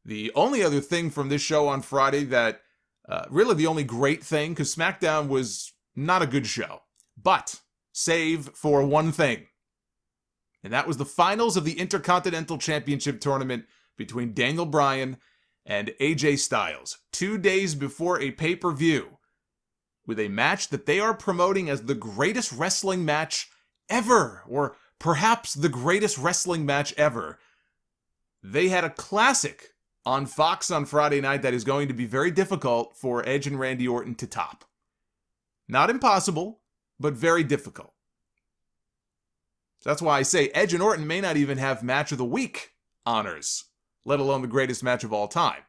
The only other thing from this show on Friday that, really the only great thing, because Smackdown was not a good show, but save for one thing. And that was the finals of the Intercontinental Championship tournament between Daniel Bryan and AJ Styles, 2 days before a pay-per-view, with a match that they are promoting as the greatest wrestling match ever, or perhaps the greatest wrestling match ever. They had a classic on Fox on Friday night that is going to be very difficult for Edge and Randy Orton to top. Not impossible, but very difficult. That's why I say Edge and Orton may not even have Match of the Week honors, let alone the greatest match of all time.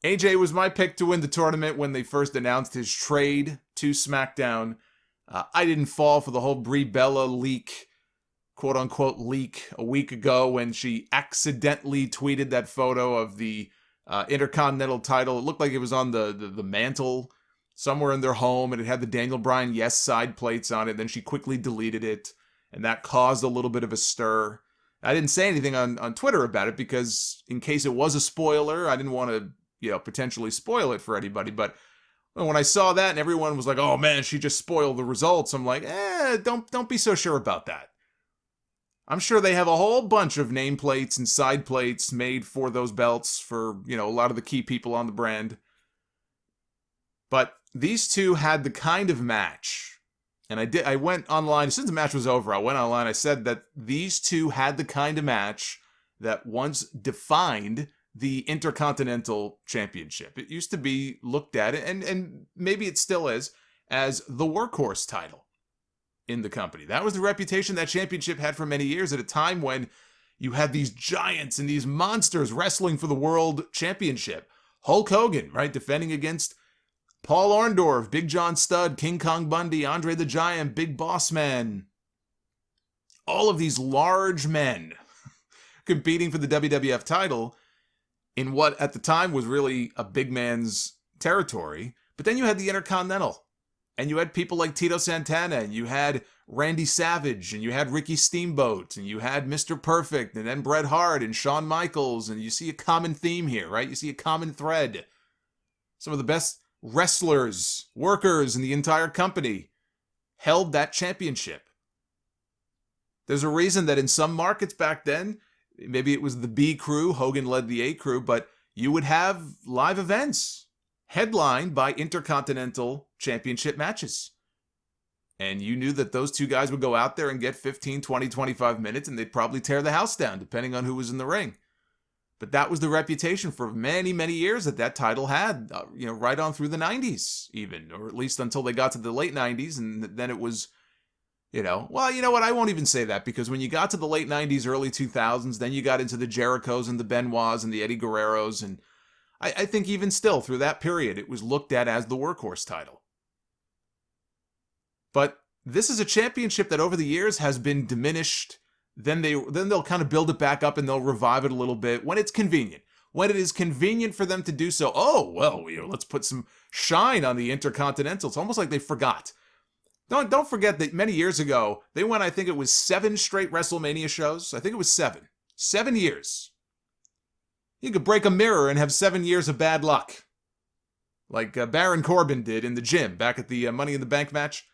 AJ was my pick to win the tournament when they first announced his trade to SmackDown. I didn't fall for the whole Brie Bella leak, quote-unquote leak, a week ago when she accidentally tweeted that photo of the Intercontinental title. It looked like it was on the mantle somewhere in their home, and it had the Daniel Bryan Yes side plates on it. Then she quickly deleted it, and that caused a little bit of a stir. I didn't say anything on Twitter about it because in case it was a spoiler, I didn't want to, potentially spoil it for anybody. But when I saw that and everyone was like, oh man, she just spoiled the results, I'm like, don't be so sure about that. I'm sure they have a whole bunch of nameplates and side plates made for those belts for, a lot of the key people on the brand. But these two had the kind of match, and I went online, as soon as the match was over, I went online, I said that these two had the kind of match that once defined the Intercontinental Championship. It used to be looked at, and maybe it still is, as the workhorse title in the company. That was the reputation that championship had for many years at a time when you had these giants and these monsters wrestling for the world championship. Hulk Hogan, right, defending against Paul Orndorff, Big John Studd, King Kong Bundy, Andre the Giant, Big Boss Man. All of these large men competing for the WWF title in what at the time was really a big man's territory. But then you had the Intercontinental. And you had people like Tito Santana, and you had Randy Savage, and you had Ricky Steamboat, and you had Mr. Perfect, and then Bret Hart, and Shawn Michaels, and you see a common theme here, right? You see a common thread. Some of the best wrestlers, workers in the entire company held that championship. There's a reason that in some markets back then, maybe it was the B crew, Hogan led the A crew, but you would have live events headlined by Intercontinental Championship matches. And you knew that those two guys would go out there and get 15, 20, 25 minutes, and they'd probably tear the house down, depending on who was in the ring. But that was the reputation for many, many years that title had, right on through the 90s even, or at least until they got to the late 90s, and then it was, well, you know what, I won't even say that, because when you got to the late 90s, early 2000s, then you got into the Jerichos and the Benoits and the Eddie Guerreros, and I think even still, through that period, it was looked at as the workhorse title. But this is a championship that over the years has been diminished. Then they'll kind of build it back up and they'll revive it a little bit when it's convenient. When it is convenient for them to do so, let's put some shine on the Intercontinental. It's almost like they forgot. Don't forget that many years ago, they went, I think it was 7 straight WrestleMania shows. I think it was 7. 7 years. You could break a mirror and have 7 years of bad luck. Like Baron Corbin did in the gym back at the Money in the Bank match.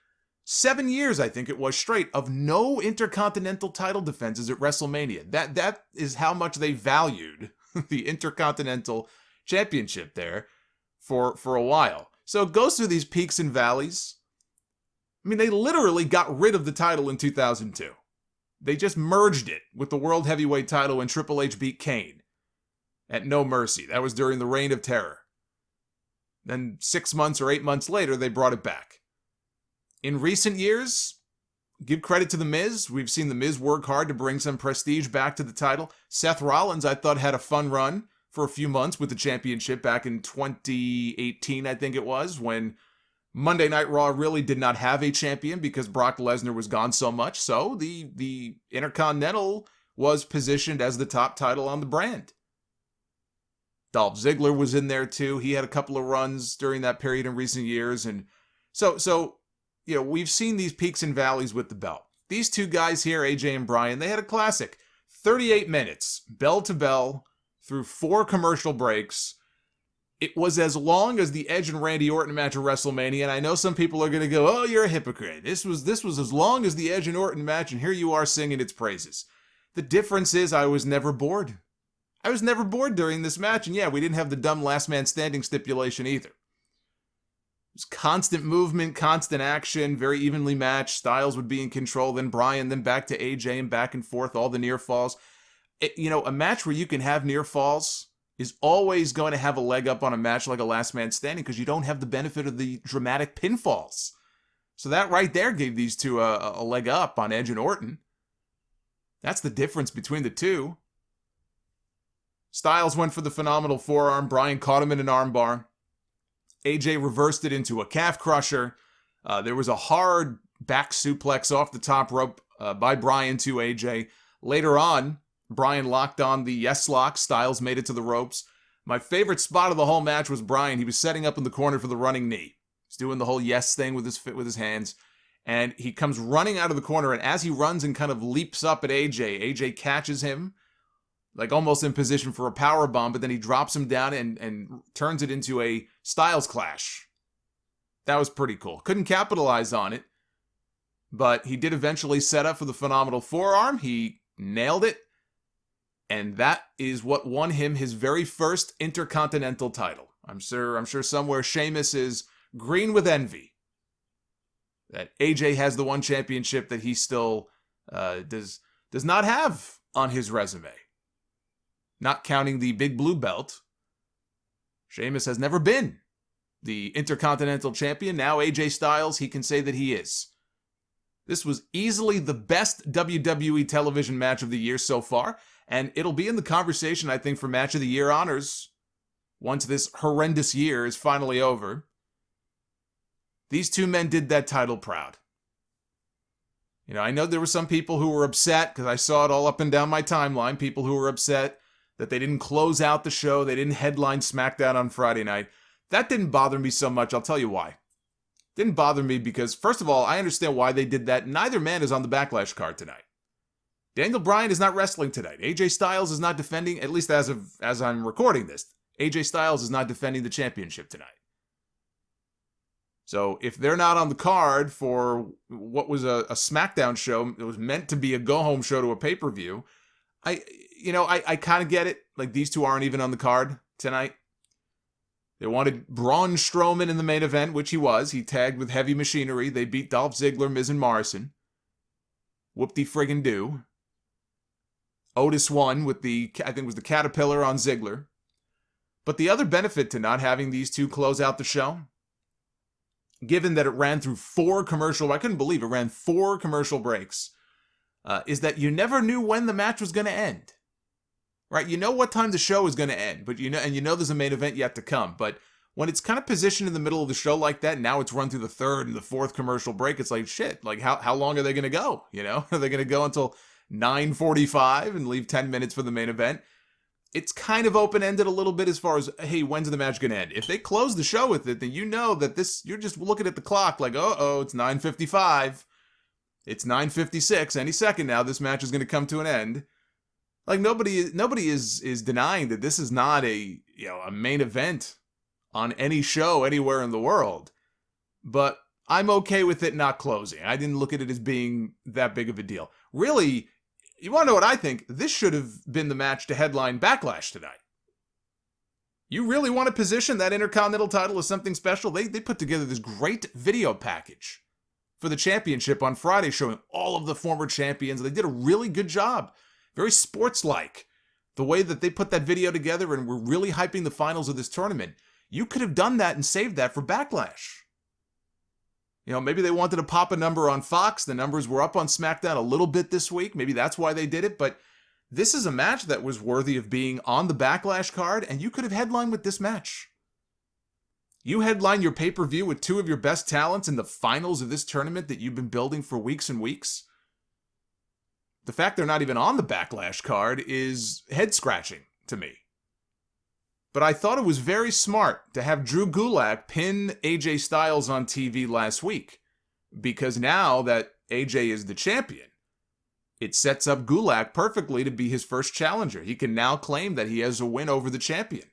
7 years, I think it was, straight of no Intercontinental title defenses at WrestleMania. That is how much they valued the Intercontinental Championship there for a while. So it goes through these peaks and valleys. I mean, they literally got rid of the title in 2002. They just merged it with the World Heavyweight title when Triple H beat Kane at No Mercy. That was during the Reign of Terror. Then 6 months or 8 months later, they brought it back. In recent years, give credit to The Miz. We've seen The Miz work hard to bring some prestige back to the title. Seth Rollins, I thought, had a fun run for a few months with the championship back in 2018, I think it was, when Monday Night Raw really did not have a champion because Brock Lesnar was gone so much. So the Intercontinental was positioned as the top title on the brand. Dolph Ziggler was in there too. He had a couple of runs during that period in recent years. And so we've seen these peaks and valleys with the belt. These two guys here, AJ and Bryan, they had a classic. 38 minutes, bell to bell, through 4 commercial breaks. It was as long as the Edge and Randy Orton match at WrestleMania, and I know some people are going to go, oh, you're a hypocrite. This was as long as the Edge and Orton match, and here you are singing its praises. The difference is I was never bored. I was never bored during this match, and yeah, we didn't have the dumb last man standing stipulation either. It was constant movement, constant action, very evenly matched. Styles would be in control, then Bryan, then back to AJ, and back and forth, all the near falls. A match where you can have near falls is always going to have a leg up on a match like a last man standing because you don't have the benefit of the dramatic pinfalls. So that right there gave these two a leg up on Edge and Orton. That's the difference between the two. Styles went for the phenomenal forearm. Bryan caught him in an armbar. AJ reversed it into a calf crusher. There was a hard back suplex off the top rope by Bryan to AJ. Later on, Bryan locked on the yes lock. Styles made it to the ropes. My favorite spot of the whole match was Bryan. He was setting up in the corner for the running knee. He's doing the whole yes thing with his hands. And he comes running out of the corner, and as he runs and kind of leaps up at AJ catches him, like almost in position for a power bomb, but then he drops him down and turns it into a Styles clash. That was pretty cool. Couldn't capitalize on it, but he did eventually set up for the phenomenal forearm. He nailed it, and that is what won him his very first Intercontinental title. I'm sure somewhere Sheamus is green with envy that AJ has the one championship that he still does not have on his resume. Not counting the big blue belt, Sheamus has never been the Intercontinental Champion. Now AJ Styles, he can say that he is. This was easily the best WWE television match of the year so far, and it'll be in the conversation, I think, for Match of the Year honors once this horrendous year is finally over. These two men did that title proud. I know there were some people who were upset, because I saw it all up and down my timeline, people who were upset that they didn't close out the show, they didn't headline Smackdown on Friday night. That didn't bother me so much, I'll tell you why. Didn't bother me because, first of all, I understand why they did that. Neither man is on the Backlash card tonight. Daniel Bryan is not wrestling tonight. AJ Styles is not defending, at least as I'm recording this, AJ Styles is not defending the championship tonight. So if they're not on the card for what was a Smackdown show, it was meant to be a go-home show to a pay-per-view, I kind of get it. Like, these two aren't even on the card tonight. They wanted Braun Strowman in the main event, which he was. He tagged with Heavy Machinery. They beat Dolph Ziggler, Miz, and Morrison. Whoop-de-friggin-do. Otis won with I think it was the Caterpillar on Ziggler. But the other benefit to not having these two close out the show, given that it ran through 4 commercial, I couldn't believe it ran 4 commercial breaks, is that you never knew when the match was going to end. Right? You know what time the show is going to end, but you know there's a main event yet to come. But when it's kind of positioned in the middle of the show like that, now it's run through the 3rd and the 4th commercial break, it's like, shit, like how long are they going to go? Are they going to go until 9:45 and leave 10 minutes for the main event? It's kind of open-ended a little bit as far as, hey, when's the match going to end? If they close the show with it, then you know that you're just looking at the clock like, it's 9:55. It's 9:56. Any second now, this match is going to come to an end. Like, nobody is denying that this is not a main event on any show anywhere in the world. But I'm okay with it not closing. I didn't look at it as being that big of a deal. Really, you want to know what I think? This should have been the match to headline Backlash tonight. You really want to position that Intercontinental title as something special? They put together this great video package for the championship on Friday showing all of the former champions. They did a really good job. Very sports-like. The way that they put that video together and were really hyping the finals of this tournament. You could have done that and saved that for Backlash. Maybe they wanted to pop a number on Fox. The numbers were up on Smackdown a little bit this week. Maybe that's why they did it. But this is a match that was worthy of being on the Backlash card, and you could have headlined with this match. You headline your pay-per-view with 2 of your best talents in the finals of this tournament that you've been building for weeks and weeks. The fact they're not even on the Backlash card is head-scratching to me. But I thought it was very smart to have Drew Gulak pin AJ Styles on TV last week. Because now that AJ is the champion, it sets up Gulak perfectly to be his first challenger. He can now claim that he has a win over the champion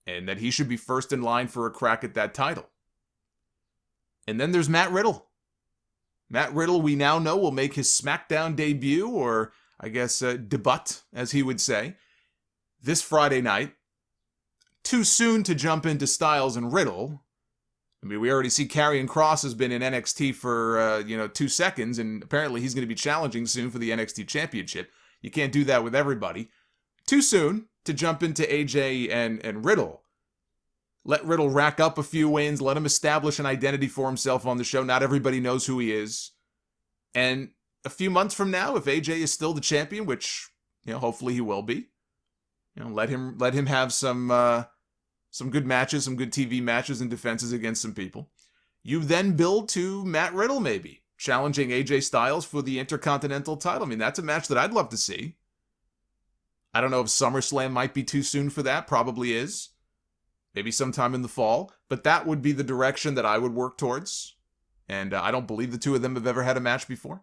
and that he should be first in line for a crack at that title. And then there's Matt Riddle. Matt Riddle, we now know, will make his Smackdown debut, or I guess debut, as he would say, this Friday night. Too soon to jump into Styles and Riddle. I mean, we already see Karrion Kross has been in NXT for, 2 seconds, and apparently he's going to be challenging soon for the NXT Championship. You can't do that with everybody. Too soon to jump into AJ and Riddle. Let Riddle rack up a few wins. Let him establish an identity for himself on the show. Not everybody knows who he is. And a few months from now, if AJ is still the champion, which, hopefully he will be, let him have some good matches, some good TV matches and defenses against some people. You then build to Matt Riddle maybe challenging AJ Styles for the Intercontinental title. I mean, that's a match that I'd love to see. I don't know if SummerSlam might be too soon for that. Probably is. Maybe sometime in the fall. But that would be the direction that I would work towards. And I don't believe the two of them have ever had a match before.